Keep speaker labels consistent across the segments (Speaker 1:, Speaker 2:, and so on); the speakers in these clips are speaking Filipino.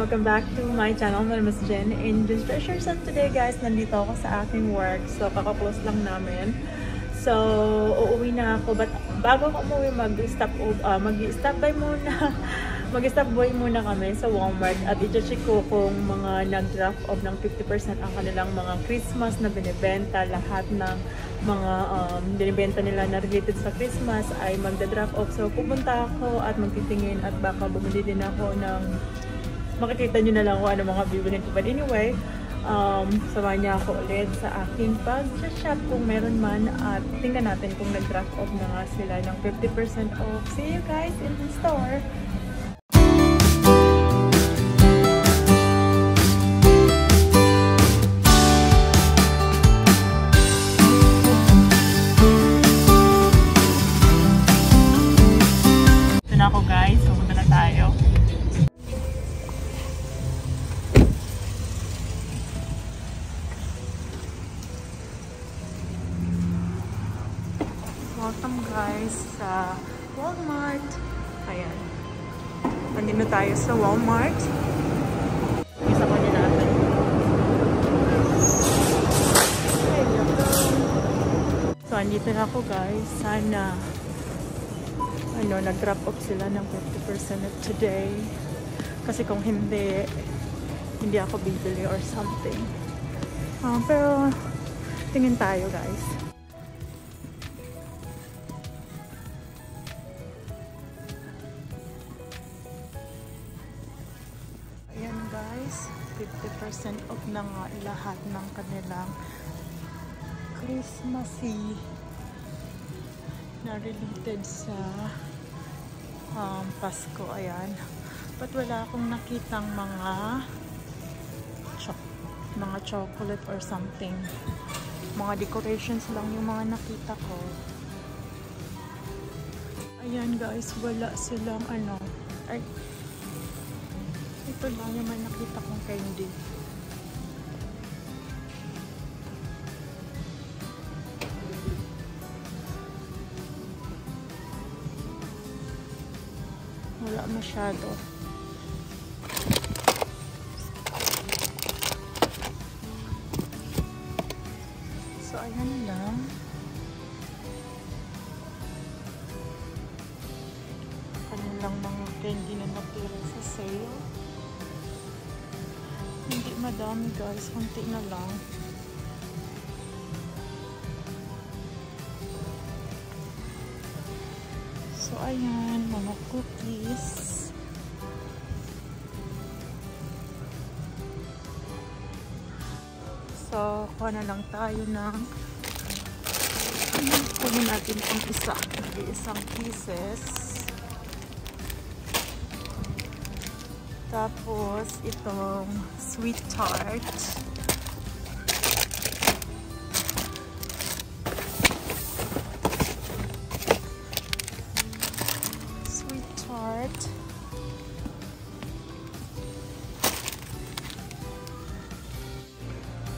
Speaker 1: Welcome back to my channel. My name is Jen. In this treasure set today guys, nandito ako sa aking work. So, kaka-close lang namin. So, uuwi na ako. But bago ako umuwi, mag-stop by muna. Mag-stop by muna kami sa Walmart. At i-check ko kung mga nag-drop off ng 50% ang kanilang mga Christmas na binibenta. Lahat ng mga binibenta nila na related sa Christmas ay magda-drop off. So, pupunta ako at magtitingin at baka bumili din ako ng makikita nyo na lang kung ano mga bibilin ko. But anyway, samahan niya ako ulit sa aking pag-shop kung meron man at tingnan natin kung nag-drop off na nga sila ng 50% off. See you guys in the store! Ito na ako guys, pupunta na tayo. Welcome guys sa Walmart. Ayan. Nandito tayo sa Walmart. Isa ko nila natin. So, andito na ako guys. Sana nag-drop off sila ng 50% today. Kasi kung hindi ako bibili or something. Pero tingin tayo guys. Ayan guys, 50% off na nga lahat ng kanilang Christmassy na related sa Pasko. Ayan. But wala akong nakitang mga chocolate or something. Mga decorations lang yung mga nakita ko. Ayan guys, wala silang ay, ito lang yung may nakita kong candy. Wala masyado. So, ayan lang. Kanilang mga candy na natira sa sale. Hindi madami guys, konti na lang. So ayan, mga cookies. So, kuha na lang tayo ng kunin natin ang isang pieces. Tapos, itong sweet tart. Sweet tart.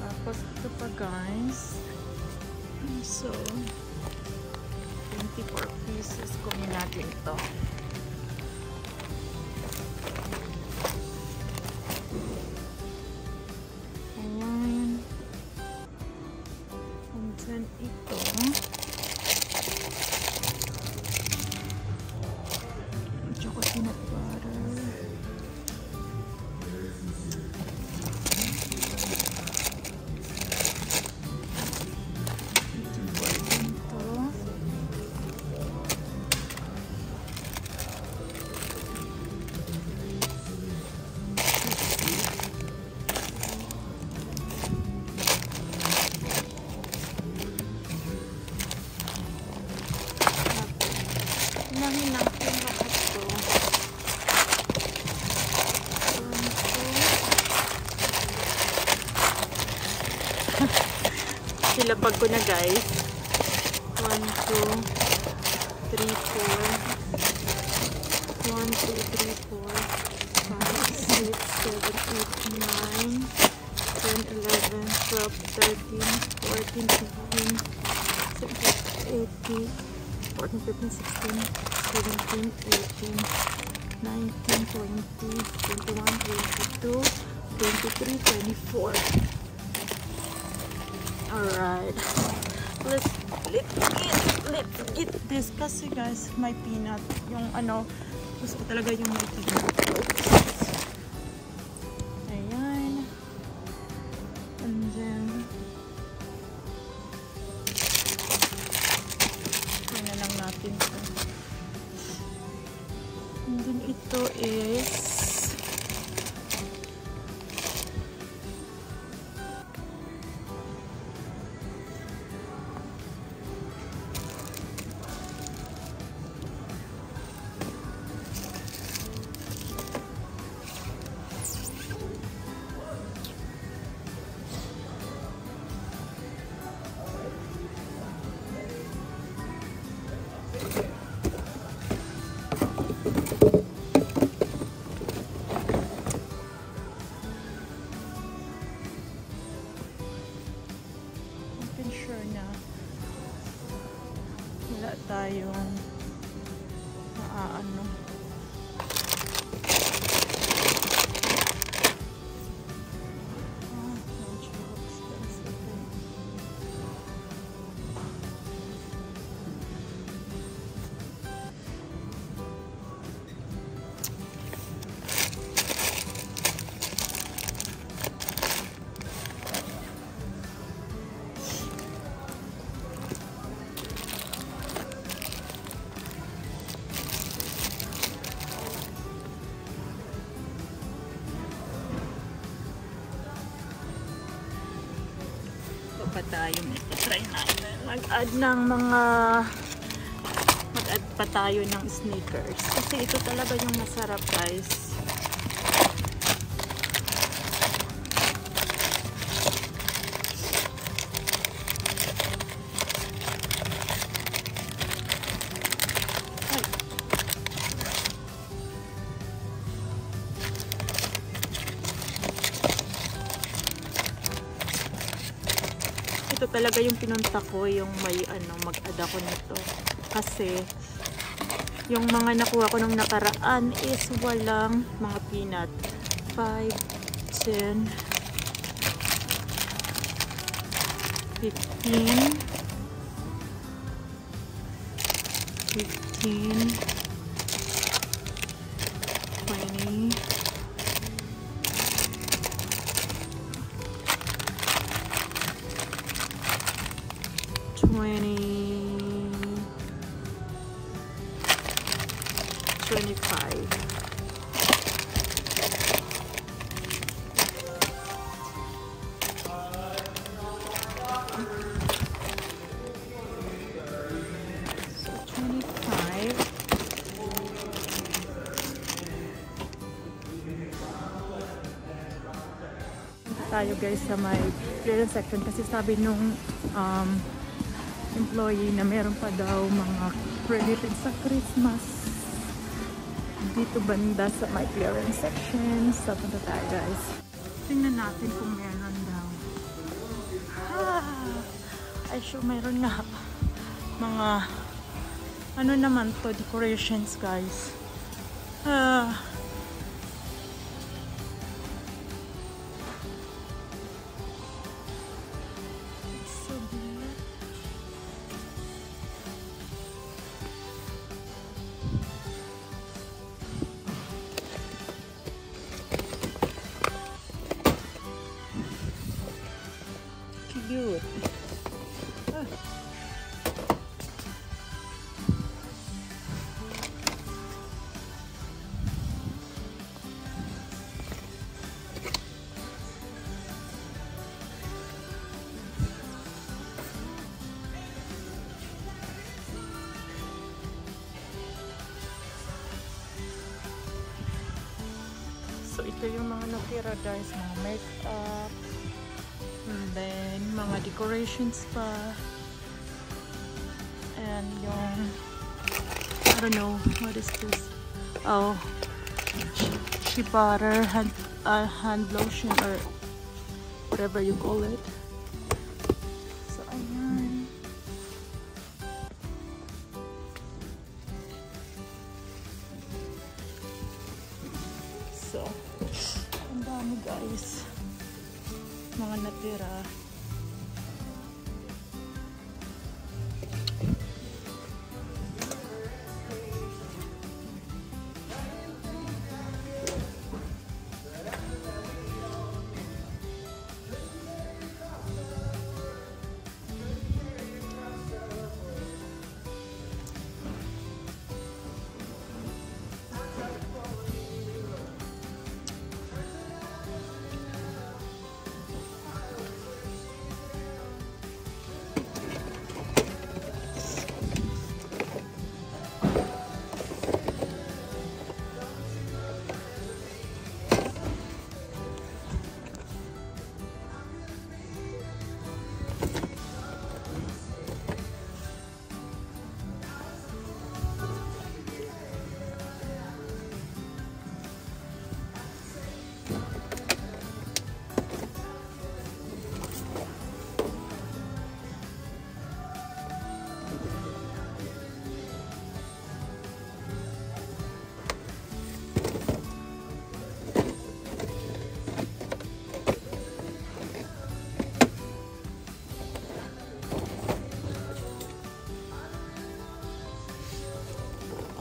Speaker 1: Tapos, ito pa guys. So, 24 pieces. Kunin natin ito. Ito choco peanut butter. Nangin lang yung lahat ko. Silapag ko na guys. 1, 2, 3, 4 1, 2, 3, 4 5, 6, 7, 8, 9 10, 11, 12, 13 14, 15 16, 18 14, 15, 16, 17, 18 19, 20, 21, 22, 23, 24. Alright. Let's get this. Kasi guys, may peanut. Yung ano, gusto ko talaga yung may peanut. Ayan. And then, yun na lang natin ito. And then ito is wala tayong maaano. Pa tayo nito. Try natin. Mag-add pa tayo ng sneakers. Kasi ito talaga yung masarap, guys. Ito talaga yung pinunta ko, yung may mag-add ako nito. Kasi yung mga nakuha ko nung nakaraan is walang mga peanut. 5, 10, 15, 20, 25. So 25. Tayo guys sa may clearance section kasi sabi nung employee na meron pa daw mga related sa Christmas dito banda sa my clearance section. So punta tayo guys, tingnan natin kung meron daw. Ay sure meron nga mga ano naman to, decorations guys. Cute. So ito yung mga natira guys, mga makeup. And then, mga decorations pa. And yung, I don't know, what is this? Oh, shea butter, hand lotion, or whatever you call it. So, ayan. Oh. Ang dami guys. Mga natira.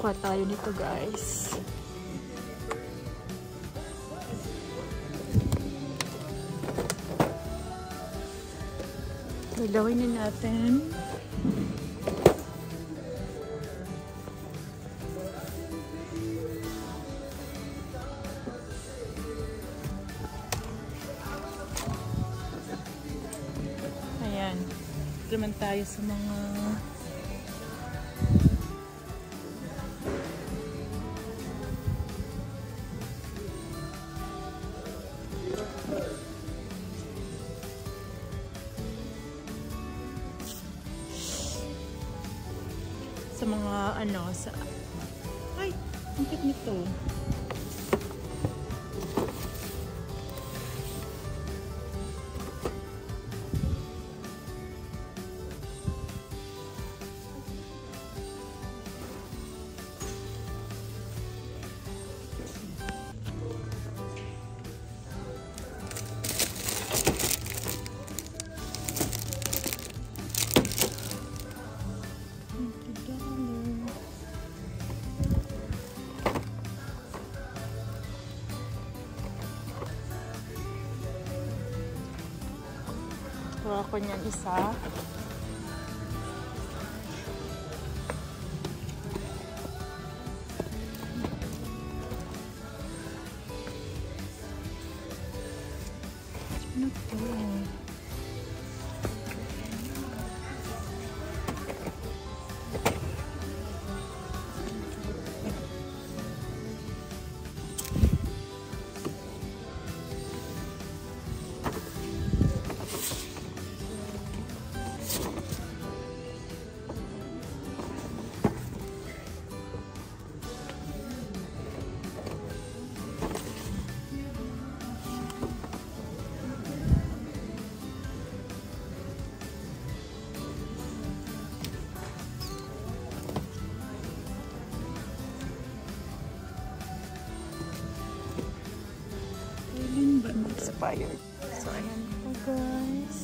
Speaker 1: Kuha tayo nito guys. Lagawin na natin. Ayan. Naman tayo sa mga ano sa ay, ang cute nito. Kuha ko niyan isa. Ano to? Expired. So, ayan po guys.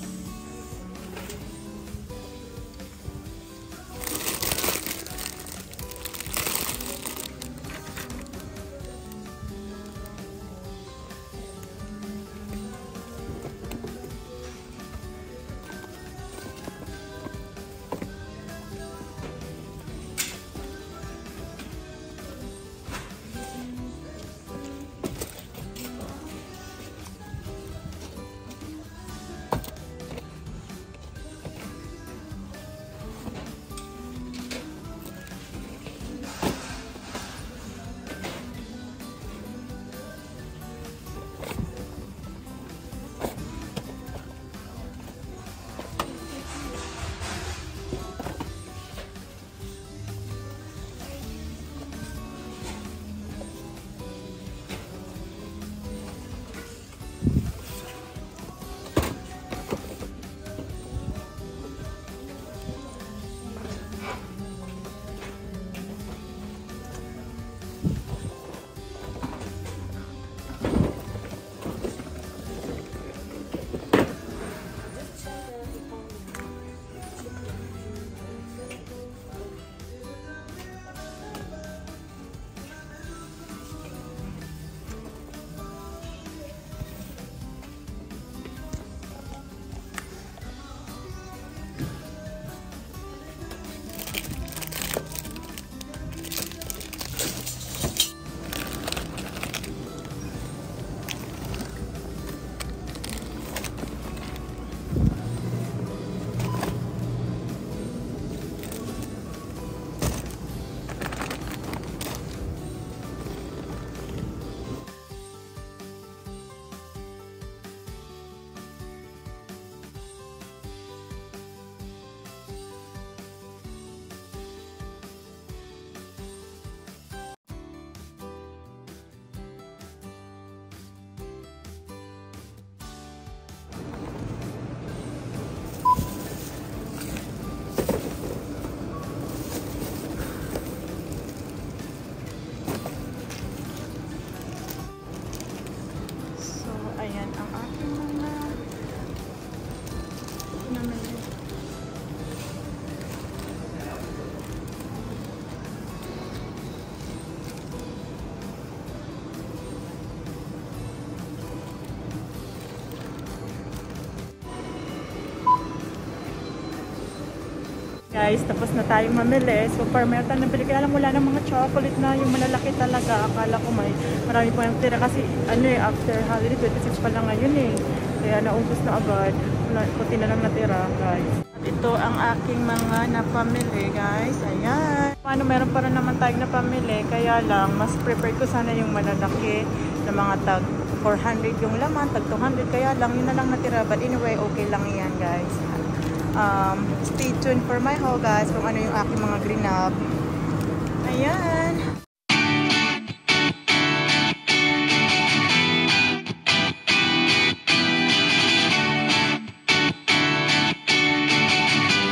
Speaker 1: So, ayan ang aking mga namili. Guys, tapos na tayong mamili. So, far meron tayong nabili. Kaya lang wala ng mga chocolate na yung malalaki talaga. Akala ko marami pa yung tira kasi after holiday, 26 pa lang ngayon eh. Kaya naubos na agad. Puti na lang natira, guys. At ito ang aking mga napamili, guys. Ayan. Paano, meron pa rin naman tayong napamili. Kaya lang, mas prefer ko sana yung malalaki na mga tag 400 yung laman, tag 200. Kaya lang, yun na lang natira. But anyway, okay lang yan, guys. Stay tuned for my haul, guys, kung ano yung aking mga greenup. Ayan.